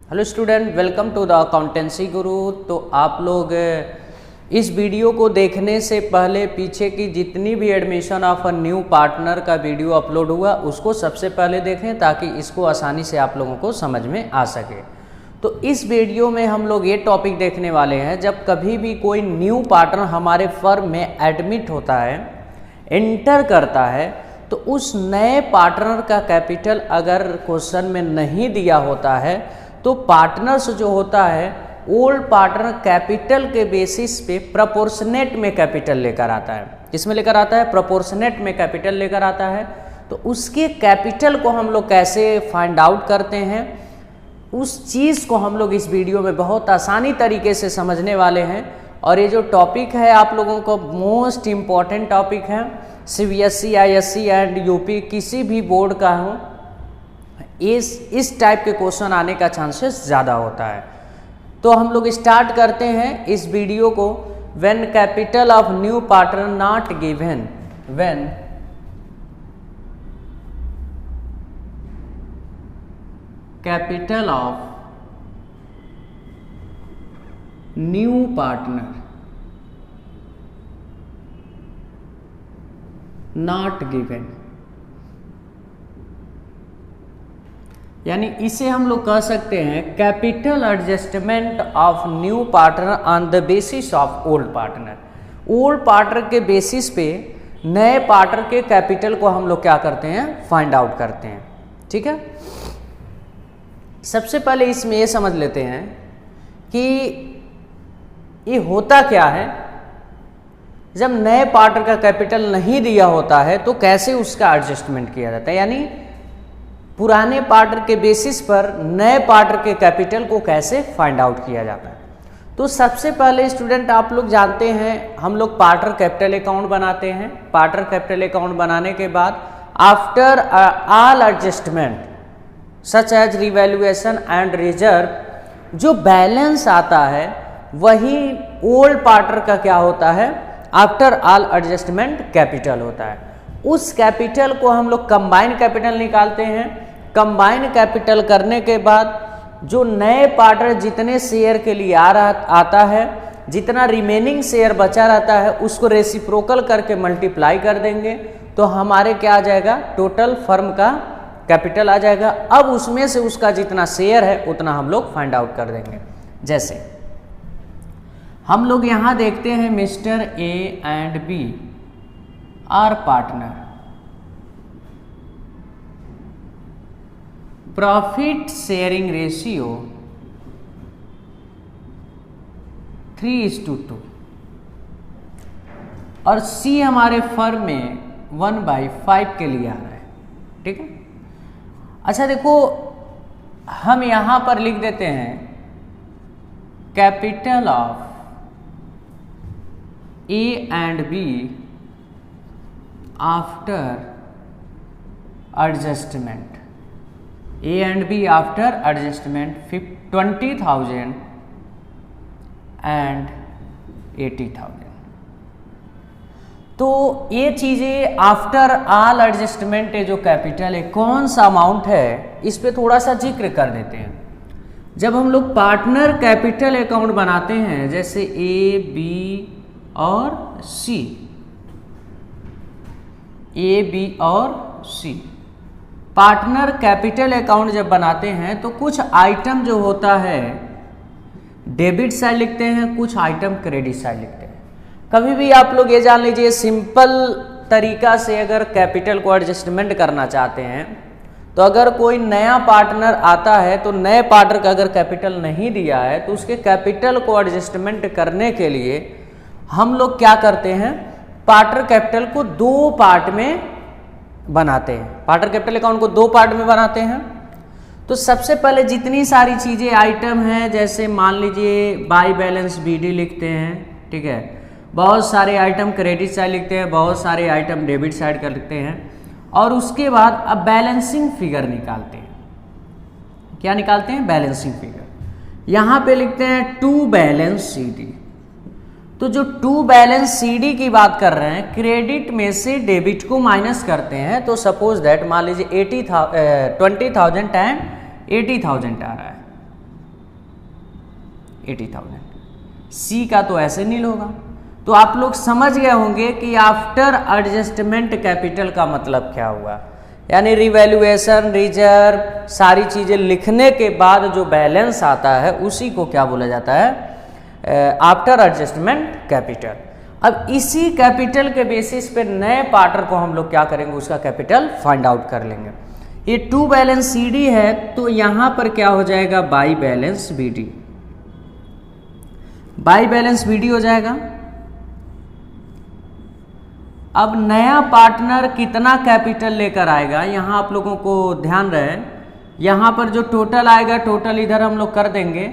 Hello student, welcome to the accountancy guru. तो आप लोग इस वीडियो को देखने से पहले पीछे की जितनी भी admission of a new partner का वीडियो अपलोड हुआ उसको सबसे पहले देखें ताकि इसको आसानी से आप लोगों को समझ में आ सके। तो इस वीडियो में हम लोग ये टॉपिक देखने वाले हैं, जब कभी भी कोई न्यू पार्टनर हमारे फर्म में एडमिट होता है, एंटर करता है, तो उस नए पार्टनर का कैपिटल अगर क्वेश्चन में नहीं दिया होता है तो पार्टनर्स जो होता है ओल्ड पार्टनर कैपिटल के बेसिस पे प्रोपोर्शनेट में कैपिटल लेकर आता है। किसमें लेकर आता है? प्रोपोर्शनेट में कैपिटल लेकर आता है। तो उसके कैपिटल को हम लोग कैसे फाइंड आउट करते हैं, उस चीज़ को हम लोग इस वीडियो में बहुत आसानी तरीके से समझने वाले हैं। और ये जो टॉपिक है आप लोगों को मोस्ट इम्पॉर्टेंट टॉपिक है, CBSE, ISC एंड यूपी किसी भी बोर्ड का हो, इस टाइप के क्वेश्चन आने का चांसेस ज़्यादा होता है। तो हम लोग स्टार्ट करते हैं इस वीडियो को। When capital of new partner not given, when capital of new partner not given, यानी इसे हम लोग कह सकते हैं capital adjustment of new partner on the basis of old partner. Old partner के बेसिस पे नए पार्टनर के कैपिटल को हम लोग क्या करते हैं? फाइंड आउट करते हैं। ठीक है, सबसे पहले इसमें ये समझ लेते हैं कि ये होता क्या है। जब नए पार्टनर का कैपिटल नहीं दिया होता है तो कैसे उसका एडजस्टमेंट किया जाता है, यानी पुराने पार्टनर के बेसिस पर नए पार्टनर के कैपिटल को कैसे फाइंड आउट किया जाता है। तो सबसे पहले स्टूडेंट आप लोग जानते हैं हम लोग पार्टनर कैपिटल अकाउंट बनाते हैं। पार्टनर कैपिटल अकाउंट बनाने के बाद after all adjustment such as revaluation and reserve, जो बैलेंस आता है वही ओल्ड पार्टनर का क्या होता है? आफ्टर ऑल एडजस्टमेंट कैपिटल होता है। उस कैपिटल को हम लोग कंबाइन कैपिटल निकालते हैं। कंबाइन कैपिटल करने के बाद जो नए पार्टनर जितने शेयर के लिए आता है, जितना रिमेनिंग शेयर बचा रहता है उसको रेसिप्रोकल करके मल्टीप्लाई कर देंगे तो हमारे क्या आ जाएगा? टोटल फर्म का कैपिटल आ जाएगा। अब उसमें से उसका जितना शेयर है उतना हम लोग फाइंड आउट कर देंगे। जैसे हम लोग यहाँ देखते हैं mister A and B are partner, profit sharing ratio 3:2 और सी हमारे फर्म में 1/5 के लिए आ रहा है। ठीक है, अच्छा देखो हम यहां पर लिख देते हैं capital of A and B after adjustment, A and B after adjustment 20,000 and 80,000। तो ये चीज़ें आफ्टर ऑल एडजस्टमेंट जो कैपिटल है कौन सा अमाउंट है इस पे थोड़ा सा जिक्र कर देते हैं। जब हम लोग पार्टनर कैपिटल अकाउंट बनाते हैं जैसे A, B और C, A, B और C, पार्टनर कैपिटल अकाउंट जब बनाते हैं तो कुछ आइटम जो होता है डेबिट साइड लिखते हैं, कुछ आइटम क्रेडिट साइड लिखते हैं। कभी भी आप लोग ये जान लीजिए सिंपल तरीका से अगर कैपिटल को एडजस्टमेंट करना चाहते हैं तो अगर कोई नया पार्टनर आता है तो नए पार्टनर का अगर कैपिटल नहीं दिया है तो उसके कैपिटल को एडजस्टमेंट करने के लिए हम लोग क्या करते हैं? पार्टनर कैपिटल को दो पार्ट में बनाते हैं। पार्टनर कैपिटल अकाउंट को दो पार्ट में बनाते हैं। तो सबसे पहले जितनी सारी चीज़ें आइटम हैं, जैसे मान लीजिए बाई बैलेंस BD लिखते हैं। ठीक है, बहुत सारे आइटम क्रेडिट साइड लिखते हैं, बहुत सारे आइटम डेबिट साइड कर लिखते हैं। और उसके बाद अब बैलेंसिंग फिगर निकालते हैं। क्या निकालते हैं? Balancing figure. यहाँ पे लिखते हैं टू बैलेंस CD। तो जो टू बैलेंस CD की बात कर रहे हैं, क्रेडिट में से डेबिट को माइनस करते हैं। तो सपोज दैट मान लीजिए 20,000 एंड 80,000 आ रहा है। 80,000। सी का तो ऐसे नील होगा। तो आप लोग समझ गए होंगे कि आफ्टर एडजस्टमेंट कैपिटल का मतलब क्या हुआ, यानी रिवैल्यूएशन, रिजर्व, सारी चीज़ें लिखने के बाद जो बैलेंस आता है उसी को क्या बोला जाता है, आफ्टर एडजस्टमेंट कैपिटल। अब इसी कैपिटल के बेसिस पे नए पार्टनर को हम लोग क्या करेंगे, उसका कैपिटल फाइंड आउट कर लेंगे। ये टू बैलेंस सी डी है तो यहाँ पर क्या हो जाएगा, by balance B D, by balance B D हो जाएगा। अब नया पार्टनर कितना कैपिटल लेकर आएगा, यहाँ आप लोगों को ध्यान रहे, यहाँ पर जो टोटल आएगा टोटल इधर हम लोग कर देंगे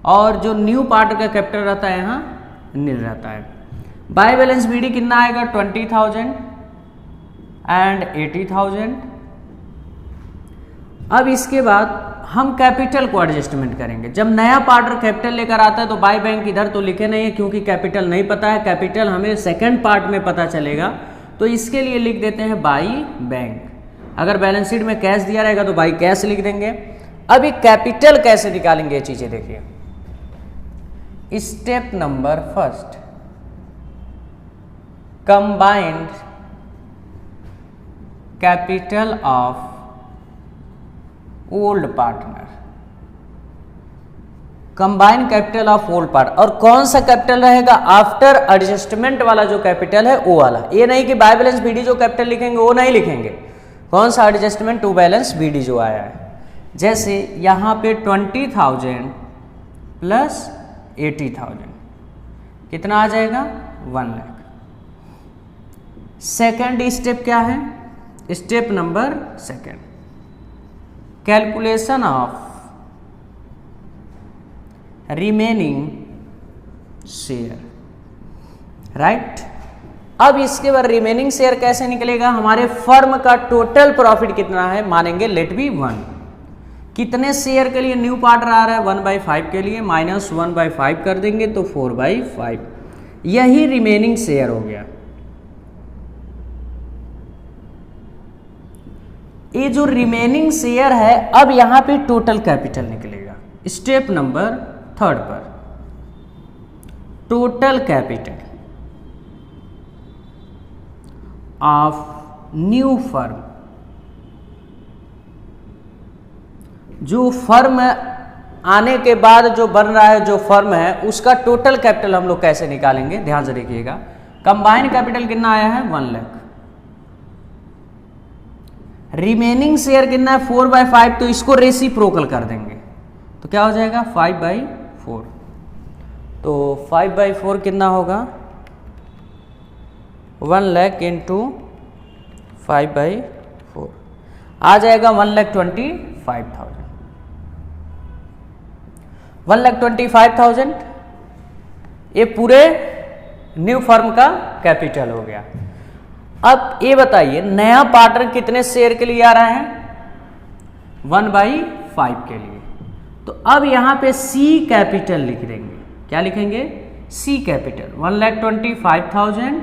और जो न्यू पार्टनर का कैपिटल रहता है यहाँ नील रहता है। बाय बैलेंस बीडी कितना आएगा, 20,000 एंड 80,000। अब इसके बाद हम कैपिटल को एडजस्टमेंट करेंगे। जब नया पार्टनर कैपिटल लेकर आता है तो बाय बैंक इधर तो लिखे नहीं है क्योंकि कैपिटल नहीं पता है, कैपिटल हमें सेकंड पार्ट में पता चलेगा, तो इसके लिए लिख देते हैं बाई बैंक। अगर बैलेंस शीट में कैश दिया रहेगा तो बाई कैश लिख देंगे। अब ये कैपिटल कैसे निकालेंगे ये चीजें देखिए। Step number first, combined capital of old partner, combine capital of old partner. और कौन सा कैपिटल रहेगा, आफ्टर एडजस्टमेंट वाला जो कैपिटल है वो वाला। ये नहीं कि बाय बैलेंस बीडी जो कैपिटल लिखेंगे वो नहीं लिखेंगे, कौन सा एडजस्टमेंट, टू बैलेंस बीडी जो आया है। जैसे यहां पे 20,000 प्लस 80,000 कितना आ जाएगा, 1 लाख। सेकेंड स्टेप क्या है, step number second, calculation of remaining share, right. अब इसके बाद रिमेनिंग शेयर कैसे निकलेगा, हमारे फर्म का टोटल प्रॉफिट कितना है, मानेंगे लेट बी 1। कितने शेयर के लिए न्यू पार्टनर आ रहा है, 1/5 के लिए, माइनस 1/5 कर देंगे तो 4/5, यही रिमेनिंग शेयर हो गया। ये जो रिमेनिंग शेयर है, अब यहां पे टोटल कैपिटल निकलेगा। स्टेप नंबर थर्ड पर, total capital of new firm, जो फर्म आने के बाद जो बन रहा है जो फर्म है उसका टोटल कैपिटल हम लोग कैसे निकालेंगे, ध्यान से देखिएगा। कंबाइन कैपिटल कितना आया है, 1 लाख। रिमेनिंग शेयर कितना है, 4/5, तो इसको रेसिप्रोकल कर देंगे तो क्या हो जाएगा, 5/4। तो 5/4 कितना होगा, 1 लाख इंटू 5/4 आ जाएगा 1,25,000। 1,25,000 ये पूरे न्यू फर्म का कैपिटल हो गया। अब ये बताइए नया पार्टनर कितने शेयर के लिए आ रहा है, 1/5 के लिए। तो अब यहां पे सी कैपिटल लिख देंगे, क्या लिखेंगे, सी कैपिटल 1,25,000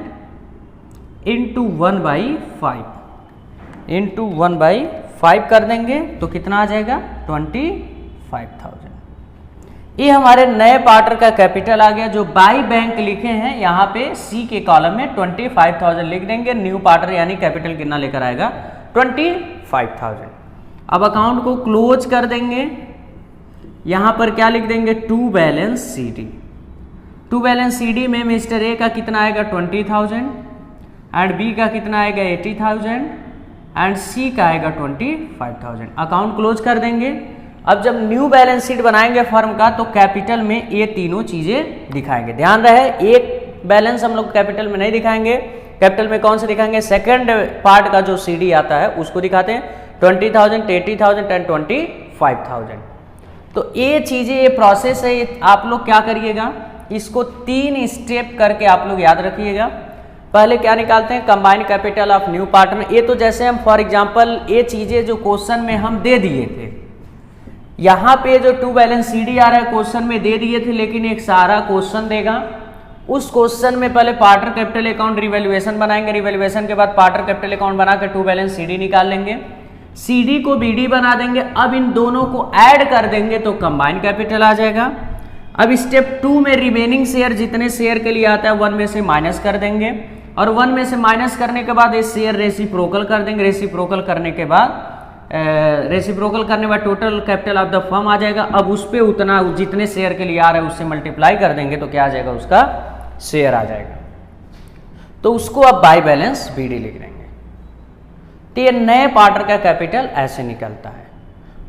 इंटू 1/5 इंटू 1/5 कर देंगे तो कितना आ जाएगा, 25,000। ये हमारे नए पार्टनर का कैपिटल आ गया जो बाई बैंक लिखे हैं, यहाँ पे सी के कॉलम में 25,000 लिख देंगे। न्यू पार्टनर यानी कैपिटल कितना लेकर आएगा, 25,000। अब अकाउंट को क्लोज कर देंगे। यहाँ पर क्या लिख देंगे, to balance C D. To balance C D में मिस्टर ए का कितना आएगा, 20,000 एंड बी का कितना आएगा, 80,000 एंड सी का आएगा 25,000। अकाउंट क्लोज कर देंगे। अब जब न्यू बैलेंस शीट बनाएंगे फर्म का तो कैपिटल में ये तीनों चीजें दिखाएंगे। ध्यान रहे, एक बैलेंस हम लोग कैपिटल में नहीं दिखाएंगे। कैपिटल में कौन से दिखाएंगे, सेकंड पार्ट का जो सीडी आता है उसको दिखाते हैं, 20,000, 80,000 एंड 25,000। तो ये चीजें, ये प्रोसेस है, ये आप लोग क्या करिएगा, इसको 3 स्टेप करके आप लोग याद रखिएगा। पहले क्या निकालते हैं, combined capital of new partner. ये तो जैसे हम फॉर एग्जांपल ये चीजें जो क्वेश्चन में हम दे दिए थे, यहाँ पे जो टू बैलेंस सीडी आ रहा है क्वेश्चन में दे दिए थे, लेकिन एक सारा क्वेश्चन देगा। उस क्वेश्चन में पहले पार्टनर कैपिटल अकाउंट रिवैल्यूएशन बनाएंगे, रिवैल्यूएशन के बाद पार्टनर कैपिटल अकाउंट बनाकर टू बैलेंस सीडी निकाल लेंगे, सीडी को बीडी बना देंगे। अब इन दोनों को ऐड कर देंगे तो कंबाइंड कैपिटल आ जाएगा। अब स्टेप 2 में रिमेनिंग शेयर जितने शेयर के लिए आता है 1 में से माइनस कर देंगे, और 1 में से माइनस करने के बाद ये शेयर रेसिप्रोकल कर देंगे। रेसिप्रोकल करने के बाद total capital of the firm आ जाएगा। अब उस पर उतना जितने शेयर के लिए आ रहा है उससे मल्टीप्लाई कर देंगे तो क्या आ जाएगा, उसका शेयर आ जाएगा। तो उसको अब बाय बैलेंस BD लिख देंगे। तो ये नए पार्टनर का कैपिटल ऐसे निकलता है।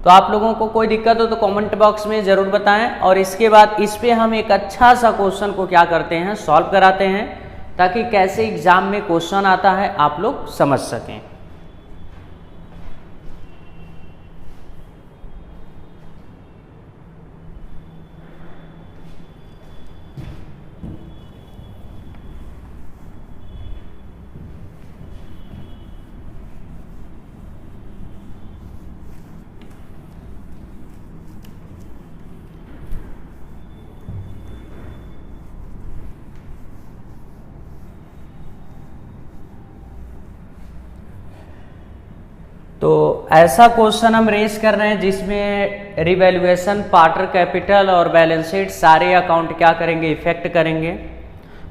तो आप लोगों को कोई दिक्कत हो तो कमेंट बॉक्स में जरूर बताएं, और इसके बाद इस पे हम एक अच्छा सा क्वेश्चन को क्या करते हैं, सॉल्व कराते हैं, ताकि कैसे एग्जाम में क्वेश्चन आता है आप लोग समझ सकें। तो ऐसा क्वेश्चन हम रेस कर रहे हैं जिसमें रिवैल्यूएशन, पार्टनर कैपिटल और बैलेंस शीट सारे अकाउंट क्या करेंगे, इफेक्ट करेंगे।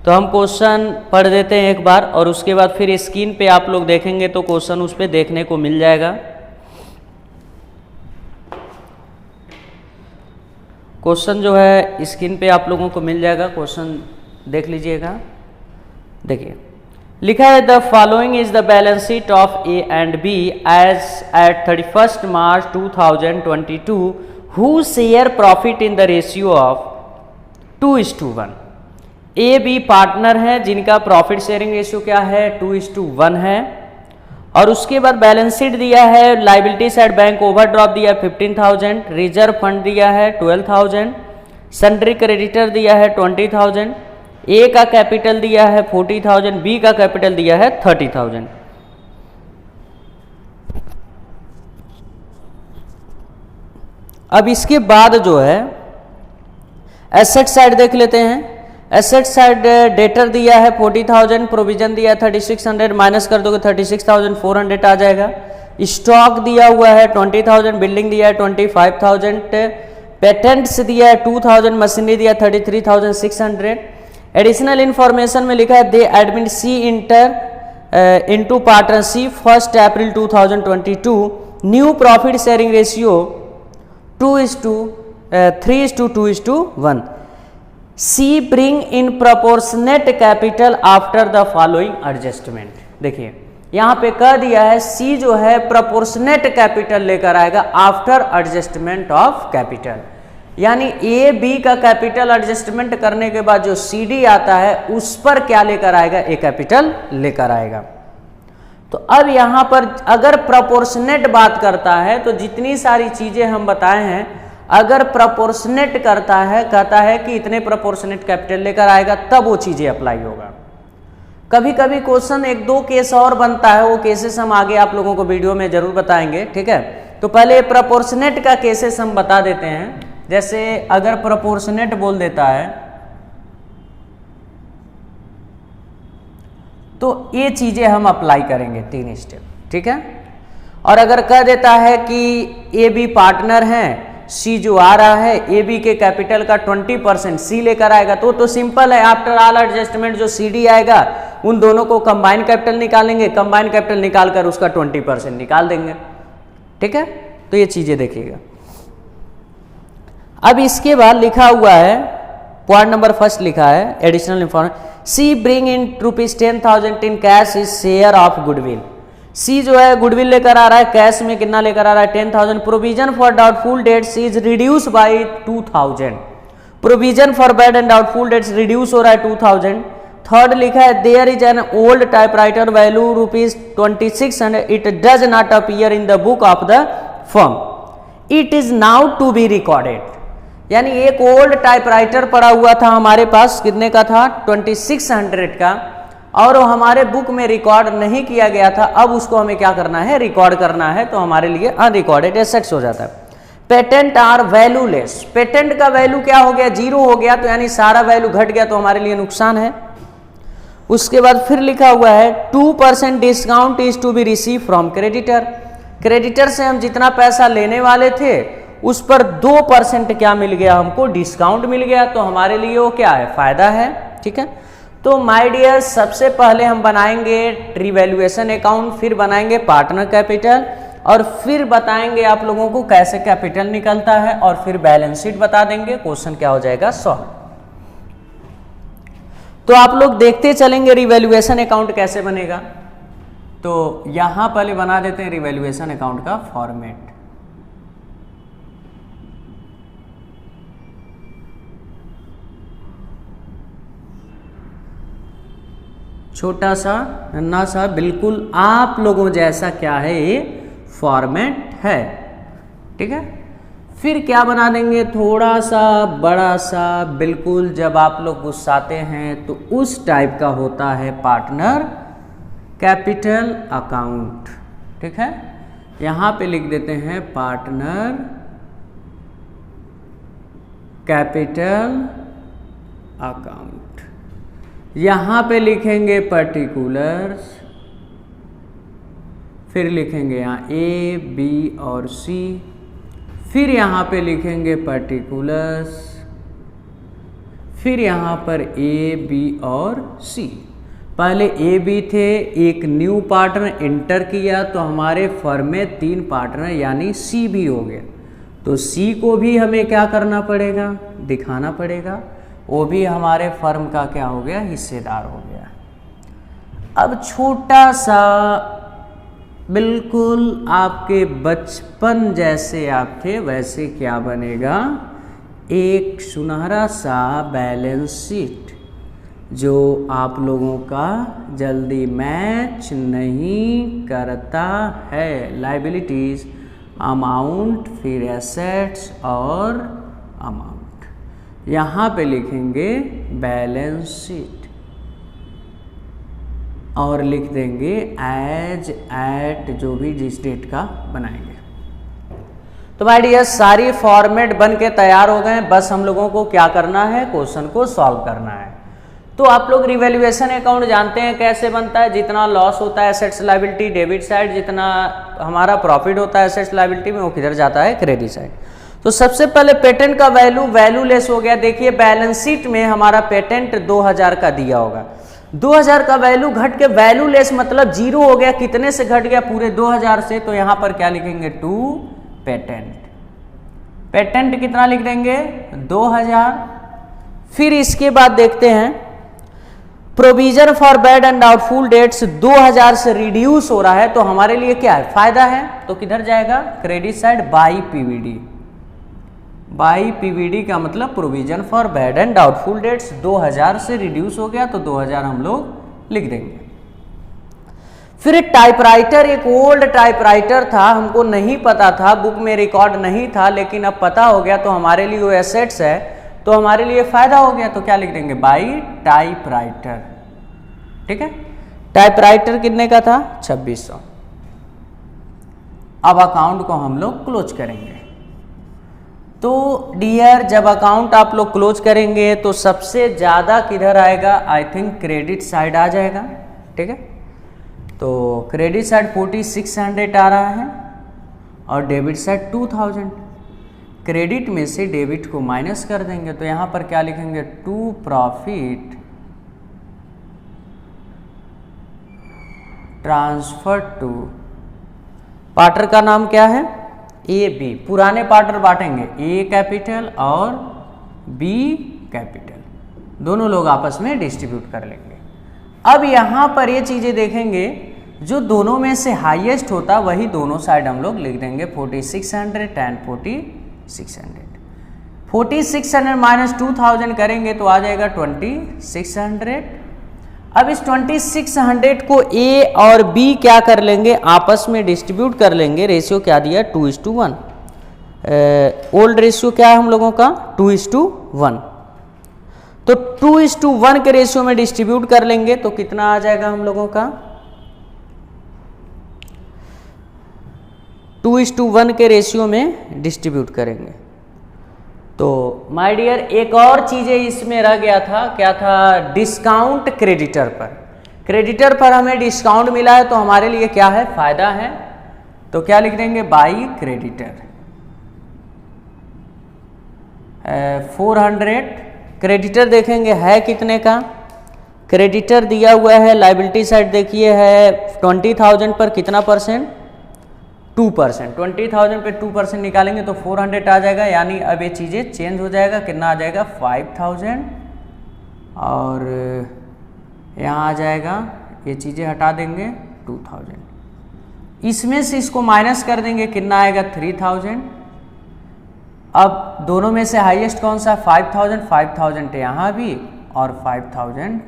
तो हम क्वेश्चन पढ़ देते हैं एक बार, और उसके बाद फिर स्क्रीन पे आप लोग देखेंगे तो क्वेश्चन उस पर देखने को मिल जाएगा। क्वेश्चन जो है स्क्रीन पे आप लोगों को मिल जाएगा, क्वेश्चन देख लीजिएगा। देखिए लिखा है the following is the balance sheet of A and B as at 31 March 2022 who share profit in the ratio of 2:1। A B partner है जिनका प्रॉफिट शेयरिंग रेशियो क्या है, 2:1 है। और उसके बाद बैलेंस शीट दिया है, लाइबिलिटी साइड बैंक ओवरड्राफ्ट दिया है 15,000, रिजर्व फंड दिया है 12,000, सन्ड्री क्रेडिटर दिया है 20,000, ए का कैपिटल दिया है 40,000, बी का कैपिटल दिया है 30,000। अब इसके बाद जो है एसेट साइड देख लेते हैं। एसेट साइड डेटर दिया है 40,000, प्रोविजन दिया है 3600, माइनस कर दोगे 36,400 आ जाएगा। स्टॉक दिया हुआ है 20,000, बिल्डिंग दिया है 25,000, पेटेंट्स दिया है 2,000, मशीनरी दिया है 33,600। एडिशनल इंफॉर्मेशन में लिखा है they admit C enter into partnership 1 April 2022, new profit sharing ratio 3:2:1। C bring in proportionate capital after the following adjustment. देखिए यहाँ पे कह दिया है सी जो है प्रोपोर्शनेट कैपिटल लेकर आएगा आफ्टर एडजस्टमेंट ऑफ कैपिटल, यानी ए बी का कैपिटल एडजस्टमेंट करने के बाद जो सी डी आता है उस पर क्या लेकर आएगा, ए कैपिटल लेकर आएगा। तो अब यहां पर अगर प्रोपोर्शनेट बात करता है तो जितनी सारी चीजें हम बताए हैं, अगर प्रोपोर्शनेट करता है, कहता है कि इतने प्रोपोर्शनेट कैपिटल लेकर आएगा, तब वो चीजें अप्लाई होगा। कभी कभी क्वेश्चन 1-2 केस और बनता है, वो केसेस हम आगे आप लोगों को वीडियो में जरूर बताएंगे, ठीक है। तो पहले प्रोपोर्शनेट का केसेस हम बता देते हैं। जैसे अगर प्रोपोर्शनेट बोल देता है तो ये चीजें हम अप्लाई करेंगे 3 स्टेप, ठीक है। और अगर कह देता है कि ए बी पार्टनर हैं, सी जो आ रहा है ए बी के कैपिटल का 20% सी लेकर आएगा, तो सिंपल है, आफ्टर ऑल एडजस्टमेंट जो सी डी आएगा उन दोनों को कंबाइन कैपिटल निकालेंगे, कंबाइन कैपिटल निकालकर उसका 20% निकाल देंगे, ठीक है। तो ये चीजें देखिएगा। अब इसके बाद लिखा हुआ है, पॉइंट नंबर फर्स्ट लिखा है additional information, C bring in ₹10,000 in cash is share of goodwill. C जो है गुडविल लेकर आ रहा है, कैश में कितना लेकर आ रहा है 10,000। Provision for doubtful debts is reduce by 2,000, provision for bad and doubtful debts reduce हो रहा है 2,000। थर्ड लिखा है there is an old typewriter value ₹2600, it does not appear in the book of the firm, it is now to be recorded. यानी एक old typewriter पड़ा हुआ था हमारे पास, कितने का था 2600 का, और वो हमारे बुक में रिकॉर्ड नहीं किया गया था, अब उसको हमें क्या करना है, रिकॉर्ड करना है, तो हमारे लिए अनरिकॉर्डेड एसेट्स हो जाता है। पेटेंट आर वैल्यूलेस, पेटेंट का वैल्यू क्या हो गया, 0 हो गया, तो यानी सारा वैल्यू घट गया, तो हमारे लिए नुकसान है। उसके बाद फिर लिखा हुआ है 2% discount is to be receive from creditor, creditor से हम जितना पैसा लेने वाले थे उस पर 2% क्या मिल गया हमको, डिस्काउंट मिल गया, तो हमारे लिए वो क्या है, फायदा है। ठीक है, तो माय डियर सबसे पहले हम बनाएंगे रिवैल्यूएशन अकाउंट, फिर बनाएंगे पार्टनर कैपिटल, और फिर बताएंगे आप लोगों को कैसे कैपिटल निकलता है, और फिर बैलेंस शीट बता देंगे, क्वेश्चन क्या हो जाएगा, सॉल्व। तो आप लोग देखते चलेंगे रिवैल्यूएशन अकाउंट कैसे बनेगा। तो यहां पहले बना देते हैं रिवैल्यूएशन अकाउंट का फॉर्मेट। छोटा सा नन्हा सा बिल्कुल आप लोगों जैसा क्या है ये फॉर्मेट है। ठीक है, फिर क्या बना देंगे, थोड़ा सा बड़ा सा, बिल्कुल जब आप लोग गुस्साते हैं तो उस टाइप का होता है पार्टनर कैपिटल अकाउंट। ठीक है, यहां पे लिख देते हैं पार्टनर कैपिटल अकाउंट। यहां पे लिखेंगे पर्टिकुलर्स, फिर लिखेंगे यहाँ ए बी और सी, फिर यहाँ पे लिखेंगे पर्टिकुलर्स, फिर यहाँ पर ए बी और सी। पहले ए बी थे, एक न्यू पार्टनर एंटर किया तो हमारे फर्म में 3 पार्टनर यानी सी भी हो गया, तो सी को भी हमें क्या करना पड़ेगा, दिखाना पड़ेगा, वो भी हमारे फर्म का क्या हो गया, हिस्सेदार हो गया। अब छोटा सा बिल्कुल आपके बचपन जैसे आप थे वैसे क्या बनेगा, एक सुनहरा सा बैलेंस शीट जो आप लोगों का जल्दी मैच नहीं करता है। लायबिलिटीज, अमाउंट, फिर एसेट्स और अमाउंट, यहाँ पे लिखेंगे बैलेंस शीट और लिख देंगे एज एट, जो भी जिस डेट का बनाएंगे। तो माय डियर सारी फॉर्मेट बन के तैयार हो गए, बस हम लोगों को क्या करना है, क्वेश्चन को सॉल्व करना है। तो आप लोग रिवैल्यूएशन अकाउंट जानते हैं कैसे बनता है, जितना लॉस होता है एसेट्स लायबिलिटी डेबिट साइड, जितना हमारा प्रॉफिट होता है एसेट्स लायबिलिटी में वो किधर जाता है, क्रेडिट साइड। तो सबसे पहले पेटेंट का वैल्यू लेस हो गया। देखिए बैलेंस शीट में हमारा पेटेंट 2000 का दिया होगा, 2000 का वैल्यू घट के वैल्यू लेस मतलब 0 हो गया, कितने से घट गया, पूरे 2000 से। तो यहां पर क्या लिखेंगे, टू पेटेंट, पेटेंट कितना लिख देंगे, 2000। फिर इसके बाद देखते हैं provision for bad and doubtful dates 2000 से रिड्यूस हो रहा है, तो हमारे लिए क्या है, फायदा है, तो किधर जाएगा, credit side by PVD. By PVD का मतलब provision for bad and doubtful dates 2000 से रिड्यूस हो गया, तो 2000 हम लोग लिख देंगे। फिर टाइपराइटर, एक ओल्ड टाइपराइटर था, हमको नहीं पता था, बुक में रिकॉर्ड नहीं था, लेकिन अब पता हो गया, तो हमारे लिए वो एसेट्स है, तो हमारे लिए फायदा हो गया, तो क्या लिख देंगे, बाई टाइपराइटर। ठीक है, टाइपराइटर कितने का था, 2600। अब अकाउंट को हम लोग क्लोज करेंगे। तो डियर जब अकाउंट आप लोग क्लोज करेंगे तो सबसे ज़्यादा किधर आएगा, आई थिंक क्रेडिट साइड आ जाएगा। ठीक है, तो क्रेडिट साइड 4600 आ रहा है और डेबिट साइड 2000। क्रेडिट में से डेबिट को माइनस कर देंगे, तो यहाँ पर क्या लिखेंगे, to profit transfer to, partner का नाम क्या है, ए बी, पुराने पार्टनर बांटेंगे, ए कैपिटल और बी कैपिटल, दोनों लोग आपस में डिस्ट्रीब्यूट कर लेंगे। अब यहाँ पर ये चीज़ें देखेंगे, जो दोनों में से हाईएस्ट होता वही दोनों साइड हम लोग लिख देंगे, 4600 एंड 4600। 4600 माइनस 2000 करेंगे तो आ जाएगा 2600। अब इस 2600 को ए और बी क्या कर लेंगे, आपस में डिस्ट्रीब्यूट कर लेंगे। रेशियो क्या दिया, 2:1। ओल्ड रेशियो क्या है हम लोगों का, 2:1। तो 2:1 के रेशियो में डिस्ट्रीब्यूट कर लेंगे तो कितना आ जाएगा हम लोगों का, 2:1 के रेशियो में डिस्ट्रीब्यूट करेंगे। तो माय डियर एक और चीज़ें इसमें रह गया था, क्या था, डिस्काउंट क्रेडिटर पर। क्रेडिटर पर हमें डिस्काउंट मिला है तो हमारे लिए क्या है, फायदा है, तो क्या लिख देंगे, बाई क्रेडिटर। 400, क्रेडिटर देखेंगे है कितने का, क्रेडिटर दिया हुआ है लाइबिलिटी साइड देखिए है 20,000 पर कितना परसेंट, 2%, 20,000 पे 2% निकालेंगे तो 400 आ जाएगा, यानी अब ये चीज़ें चेंज हो जाएगा, कितना आ जाएगा 5,000 और यहाँ आ जाएगा, ये चीज़ें हटा देंगे 2,000, इसमें से इसको माइनस कर देंगे कितना आएगा 3,000। अब दोनों में से हाईएस्ट कौन सा 5,000, 5,000 यहाँ भी और 5,000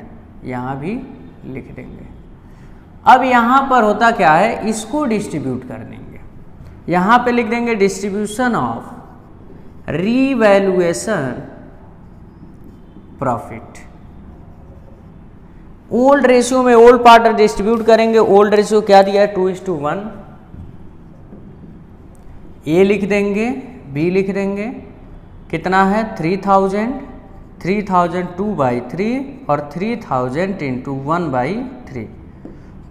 यहाँ भी लिख देंगे। अब यहाँ पर होता क्या है, इसको डिस्ट्रीब्यूट कर देंगे, यहाँ पे लिख देंगे distribution of revaluation profit. Old ratio में ओल्ड पार्ट डिस्ट्रीब्यूट करेंगे, ओल्ड रेशियो क्या दिया है 2:1, ए लिख देंगे, बी लिख देंगे, कितना है 3,000, 3,000 2/3 और 3,000 इंटू 1/3,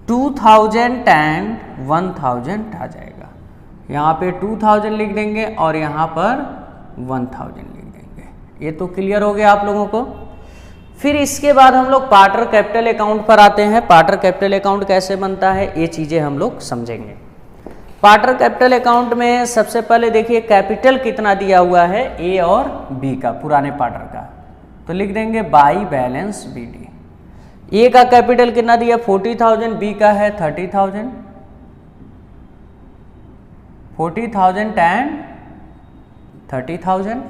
2,000 एंड 1,000 आ जाएगा। यहाँ पे 2,000 लिख देंगे और यहाँ पर 1,000 लिख देंगे। ये तो क्लियर हो गया आप लोगों को। फिर इसके बाद हम लोग पार्टर कैपिटल अकाउंट पर आते हैं। पार्टर कैपिटल अकाउंट कैसे बनता है ये चीज़ें हम लोग समझेंगे। पार्टर कैपिटल अकाउंट में सबसे पहले देखिए कैपिटल कितना दिया हुआ है ए और बी का, पुराने पार्टर का, तो लिख देंगे बाई बैलेंस बी डी। ए का कैपिटल कितना दिया 40,000, बी का है 30,000, 40,000 एंड 30,000।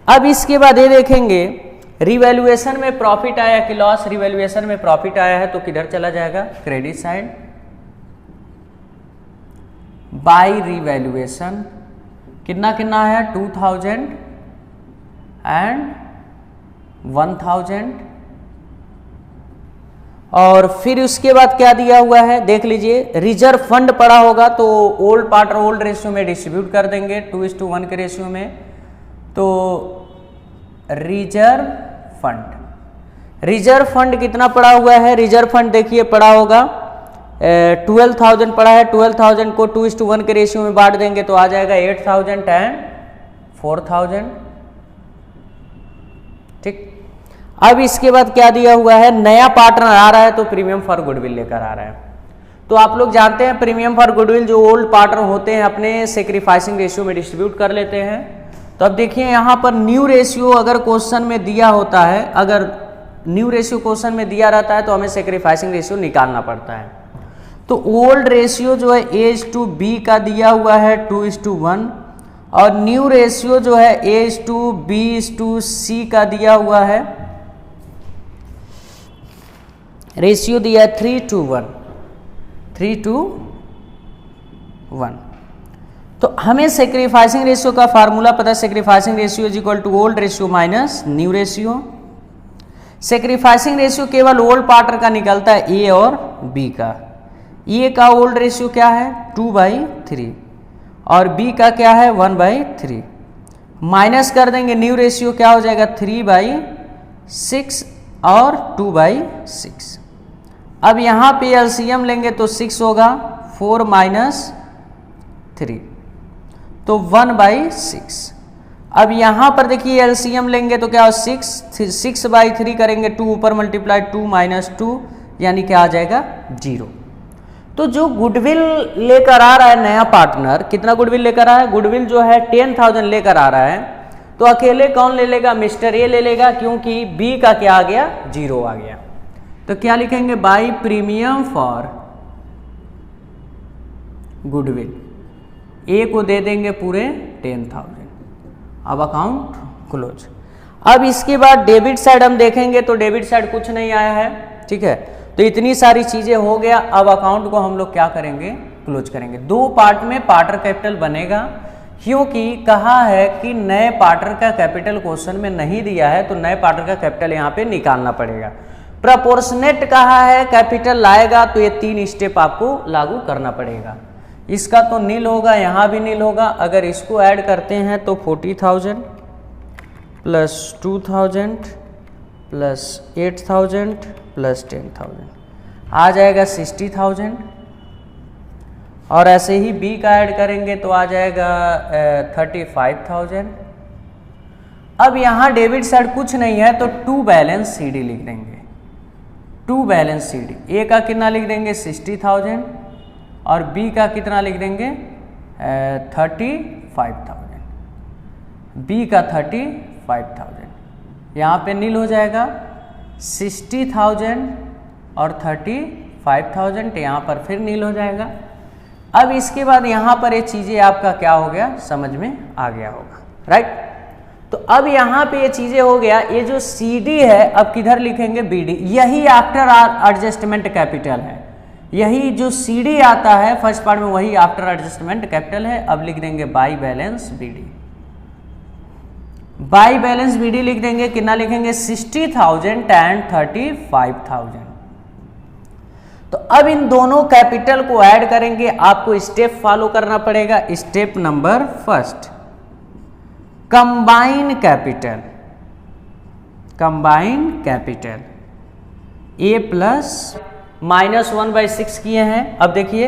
अब इसके बाद ये देखेंगे रिवैल्यूएशन में प्रॉफिट आया कि लॉस, रिवैल्यूएशन में प्रॉफिट आया है तो किधर चला जाएगा क्रेडिट साइड, बाई रिवैल्यूएशन कितना कितना है 2,000 एंड 1,000। और फिर उसके बाद क्या दिया हुआ है देख लीजिए, रिजर्व फंड पड़ा होगा तो ओल्ड पार्ट और ओल्ड रेशियो में डिस्ट्रीब्यूट कर देंगे 2:1 के रेशियो में। तो रिजर्व फंड, रिजर्व फंड कितना पड़ा हुआ है, रिजर्व फंड देखिए पड़ा होगा 12,000 पड़ा है, 12,000 को 2:1 के रेशियो में बांट देंगे तो आ जाएगा 8,000 एंड 4,000। ठीक, अब इसके बाद क्या दिया हुआ है, नया पार्टनर आ रहा है तो प्रीमियम फॉर गुडविल लेकर आ रहा है। तो आप लोग जानते हैं प्रीमियम फॉर गुडविल जो ओल्ड पार्टनर होते हैं अपने सेक्रीफाइसिंग रेशियो में डिस्ट्रीब्यूट कर लेते हैं। तो अब देखिए यहाँ पर न्यू रेशियो अगर क्वेश्चन में दिया होता है, अगर न्यू रेशियो क्वेश्चन में दिया रहता है तो हमें सेक्रीफाइसिंग रेशियो निकालना पड़ता है। तो ओल्ड रेशियो जो है A:B का दिया हुआ है 2:1 और न्यू रेशियो जो है A:B:C का दिया हुआ है, रेशियो दिया है 3:1, 3:1। तो हमें सेक्रीफाइसिंग रेशियो का फार्मूला पता है, sacrificing ratio is equal to old ratio minus new ratio. Sacrificing ratio केवल ओल्ड पार्टनर का निकलता है ए और बी का। ए का ओल्ड रेशियो क्या है 2/3 और बी का क्या है 1/3। माइनस कर देंगे न्यू रेशियो क्या हो जाएगा 3/6 और 2/6। अब यहाँ पे एलसीएम लेंगे तो 6 होगा, 4 - 3 तो 1/6। अब यहाँ पर देखिए एलसीएम लेंगे तो क्या हो 6/3 करेंगे, 2 ऊपर मल्टीप्लाई 2 - 2 यानी क्या आ जाएगा 0। तो जो गुडविल लेकर आ रहा है नया पार्टनर, कितना गुडविल लेकर आ रहा है, गुडविल जो है 10,000 लेकर आ रहा है। तो अकेले कौन ले लेगा, मिस्टर ए ले लेगा, क्योंकि बी का क्या आ गया 0 आ गया। तो क्या लिखेंगे बाई प्रीमियम फॉर गुडविल, ए को दे देंगे पूरे 10,000। अब अकाउंट क्लोज। अब इसके बाद डेबिट साइड हम देखेंगे तो डेबिट साइड कुछ नहीं आया है, ठीक है। तो इतनी सारी चीजें हो गया। अब अकाउंट को हम लोग क्या करेंगे क्लोज करेंगे। 2 पार्ट में पार्टनर कैपिटल बनेगा, क्योंकि कहा है कि नए पार्टनर का कैपिटल क्वेश्चन में नहीं दिया है तो नए पार्टनर का कैपिटल यहाँ पे निकालना पड़ेगा। प्रपोर्शनेट कहा है कैपिटल लाएगा तो ये 3 स्टेप आपको लागू करना पड़ेगा। इसका तो नील होगा, यहाँ भी नील होगा। अगर इसको ऐड करते हैं तो 40,000 प्लस 2,000 प्लस 8,000 प्लस 10,000 आ जाएगा 60,000। और ऐसे ही बी का ऐड करेंगे तो आ जाएगा 35,000। अब यहाँ डेबिट साइड कुछ नहीं है तो टू बैलेंस CD लिख देंगे। टू बैलेंस CD, ए का कितना लिख देंगे 60,000 और बी का कितना लिख देंगे 35,000, बी का 35,000। यहाँ पे नील हो जाएगा 60,000 और 35,000, यहाँ पर फिर नील हो जाएगा। अब इसके बाद यहाँ पर ये चीज़ें आपका क्या हो गया, समझ में आ गया होगा, राइट। तो अब यहाँ पे ये चीज़ें हो गया। ये जो CD है अब किधर लिखेंगे BD, यही आफ्टर एडजस्टमेंट कैपिटल है। यही जो CD आता है फर्स्ट पार्ट में वही आफ्टर एडजस्टमेंट कैपिटल है। अब लिख देंगे by balance BD, by balance BD लिख देंगे। कितना लिखेंगे 60,000 एंड 35,000। तो अब इन दोनों कैपिटल को ऐड करेंगे, आपको स्टेप फॉलो करना पड़ेगा। Step number first, combine capital, combine capital A plus -1/6 किए हैं। अब देखिए,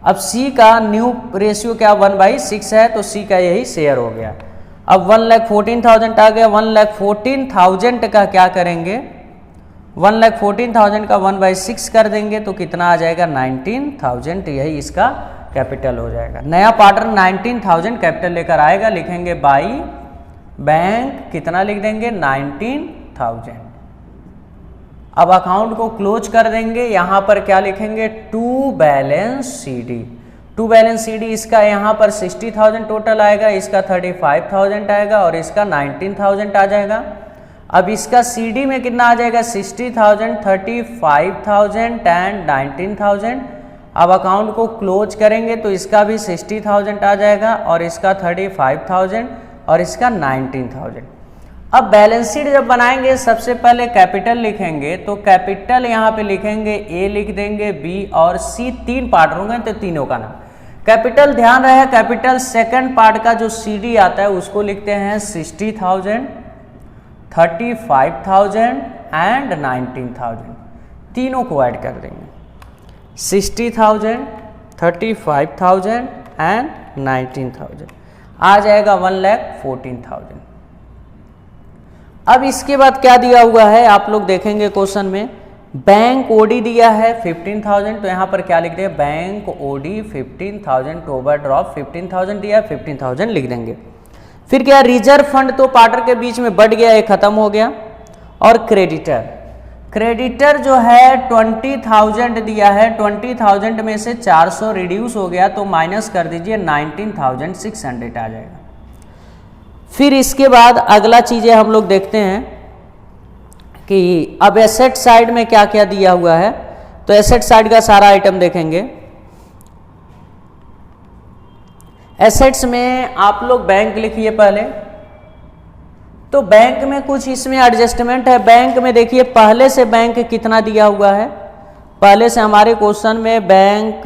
अब C का न्यू रेशियो क्या 1/6 है, तो C का यही शेयर हो गया। अब 1,14,000 आ गया। 1,14,000 का क्या करेंगे, 1,14,000 का 1/6 कर देंगे तो कितना आ जाएगा 19,000, यही इसका कैपिटल हो जाएगा। नया पार्टनर 19,000 कैपिटल लेकर आएगा, लिखेंगे बाई बैंक, कितना लिख देंगे 19,000। अब अकाउंट को क्लोज कर देंगे। यहाँ पर क्या लिखेंगे to balance CD, to balance CD इसका यहाँ पर 60,000 टोटल आएगा, इसका 35,000 आएगा और इसका 19,000 आ जाएगा। अब इसका CD में कितना आ जाएगा 60,000, 35,000 एंड 19,000। अब अकाउंट को क्लोज करेंगे तो इसका भी 60,000 आ जाएगा और इसका 35,000 और इसका 19,000। अब बैलेंस शीट जब बनाएंगे सबसे पहले कैपिटल लिखेंगे, तो कैपिटल यहाँ पे लिखेंगे A लिख देंगे, B और C, तीन पार्ट होंगे तो तीनों का नाम कैपिटल। ध्यान रहे कैपिटल सेकंड पार्ट का जो CD आता है उसको लिखते हैं 60,000, 35,000 एंड 19,000, तीनों को ऐड कर देंगे। 60,000, 35,000 एंड 19,000 आ जाएगा 1,14,000। अब इसके बाद क्या दिया हुआ है आप लोग देखेंगे क्वेश्चन में, बैंक OD दिया है 15,000, तो यहाँ पर क्या लिख देंगे बैंक OD 15,000, ओवरड्राफ्ट 15,000 दिया है, 15,000 लिख देंगे। फिर क्या रिजर्व फंड तो पार्टर के बीच में बढ़ गया, ये खत्म हो गया। और क्रेडिटर, क्रेडिटर जो है 20,000 दिया है, 20,000 में से 400 रिड्यूस हो गया तो माइनस कर दीजिए 19,600 आ जाएगा। फिर इसके बाद अगला चीजें हम लोग देखते हैं कि अब एसेट साइड में क्या क्या दिया हुआ है, तो एसेट साइड का सारा आइटम देखेंगे। एसेट्स में आप लोग बैंक लिखिए पहले, तो बैंक में कुछ इसमें एडजस्टमेंट है। बैंक में देखिए पहले से बैंक कितना दिया हुआ है, पहले से हमारे क्वेश्चन में बैंक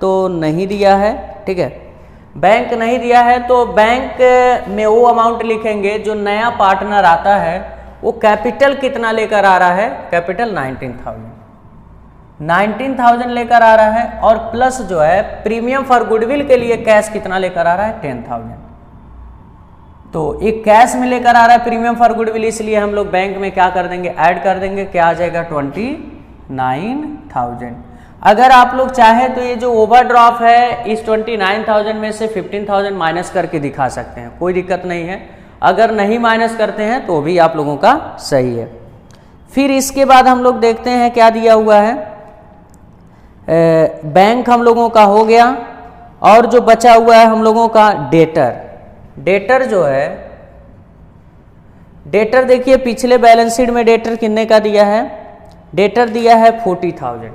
तो नहीं दिया है, ठीक है, बैंक नहीं दिया है तो बैंक में वो अमाउंट लिखेंगे जो नया पार्टनर आता है वो कैपिटल कितना लेकर आ रहा है, कैपिटल 19,000 लेकर आ रहा है, और प्लस जो है प्रीमियम फॉर गुडविल के लिए कैश कितना लेकर आ रहा है 10,000। तो एक कैश में लेकर आ रहा है प्रीमियम फॉर गुडविल, इसलिए हम लोग बैंक में क्या कर देंगे ऐड कर देंगे, क्या आ जाएगा 29,000। अगर आप लोग चाहे तो ये जो ओवरड्राफ्ट है इस 29,000 में से 15,000 माइनस करके दिखा सकते हैं, कोई दिक्कत नहीं है। अगर नहीं माइनस करते हैं तो भी आप लोगों का सही है। फिर इसके बाद हम लोग देखते हैं क्या दिया हुआ है, बैंक हम लोगों का हो गया, और जो बचा हुआ है हम लोगों का डेटर। डेटर जो है, डेटर देखिए पिछले बैलेंस शीट में डेटर कितने का दिया है, डेटर दिया है 40,000,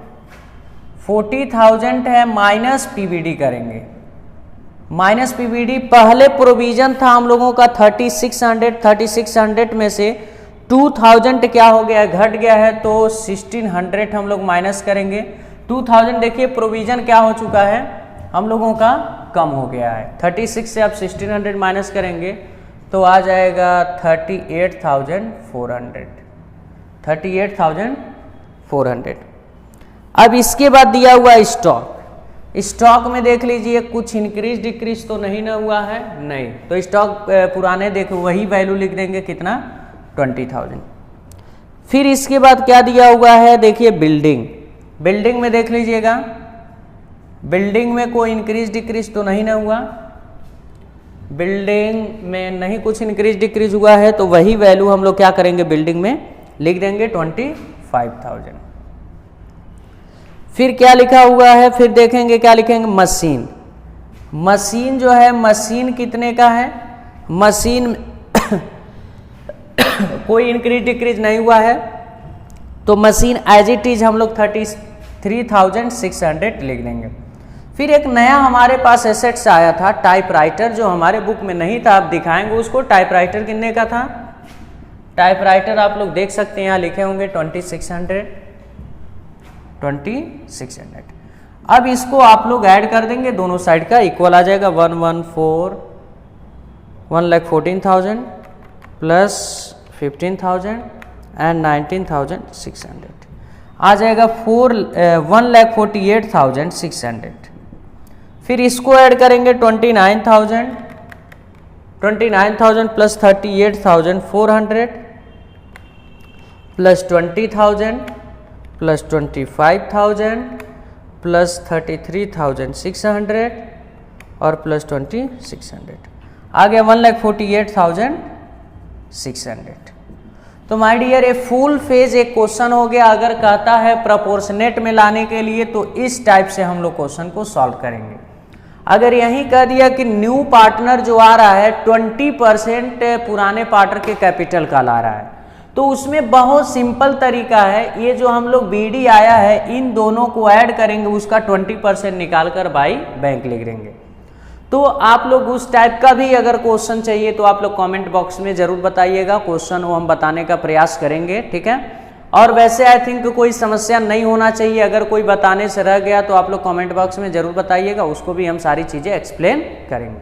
40,000 है, माइनस पीवीडी करेंगे, माइनस पीवीडी। पहले प्रोविजन था हम लोगों का 3,600 में से 2,000 क्या हो गया, घट गया है, तो 1,600 हम लोग माइनस करेंगे। 2,000 देखिए प्रोविजन क्या हो चुका है हम लोगों का, कम हो गया है। 36 से आप 1,600 माइनस करेंगे तो आ जाएगा 38,400, 38,400। अब इसके बाद दिया हुआ स्टॉक, स्टॉक में देख लीजिए कुछ इंक्रीज डिक्रीज तो नहीं ना हुआ है, नहीं, तो स्टॉक पुराने देखो वही वैल्यू लिख देंगे, कितना 20,000। फिर इसके बाद क्या दिया हुआ है, देखिए बिल्डिंग, बिल्डिंग में देख लीजिएगा, बिल्डिंग में कोई इंक्रीज डिक्रीज तो नहीं ना हुआ, बिल्डिंग में नहीं कुछ इंक्रीज डिक्रीज हुआ है, तो वही वैल्यू हम लोग क्या करेंगे, बिल्डिंग में लिख देंगे 25,000। फिर क्या लिखा हुआ है, फिर देखेंगे क्या लिखेंगे, मशीन, मशीन जो है, मशीन कितने का है, मशीन कोई इंक्रीज डिक्रीज नहीं हुआ है, तो मशीन एज इट इज हम लोग 33,600 लिख देंगे। फिर एक नया हमारे पास एसेट्स आया था टाइपराइटर, जो हमारे बुक में नहीं था, आप दिखाएंगे उसको। टाइपराइटर कितने का था, टाइपराइटर आप लोग देख सकते हैं यहाँ लिखे होंगे 2600। अब इसको आप लोग ऐड कर देंगे, दोनों साइड का इक्वल आ जाएगा, 1,14,000 प्लस 15,000 एंड 19,600 आ जाएगा 1,48,600। फिर इसको ऐड करेंगे 29,000 प्लस 38,400 प्लस 20,000 प्लस 25,000 प्लस 33,600 और प्लस 2,600 आ गया 1,48,600। तो माय डियर ये फुल फेज एक क्वेश्चन हो गया। अगर कहता है प्रोपोर्शनेट में लाने के लिए तो इस टाइप से हम लोग क्वेश्चन को सॉल्व करेंगे। अगर यही कह दिया कि न्यू पार्टनर जो आ रहा है 20% पुराने पार्टनर के कैपिटल का ला रहा है, तो उसमें बहुत सिंपल तरीका है, ये जो हम लोग बीडी आया है इन दोनों को ऐड करेंगे, उसका 20% निकाल कर बाई बैंक लिख देंगे। तो आप लोग उस टाइप का भी अगर क्वेश्चन चाहिए तो आप लोग कमेंट बॉक्स में जरूर बताइएगा, क्वेश्चन वो हम बताने का प्रयास करेंगे, ठीक है। और वैसे आई थिंक कोई समस्या नहीं होना चाहिए, अगर कोई बताने से रह गया तो आप लोग कमेंट बॉक्स में जरूर बताइएगा, उसको भी हम सारी चीज़ें एक्सप्लेन करेंगे।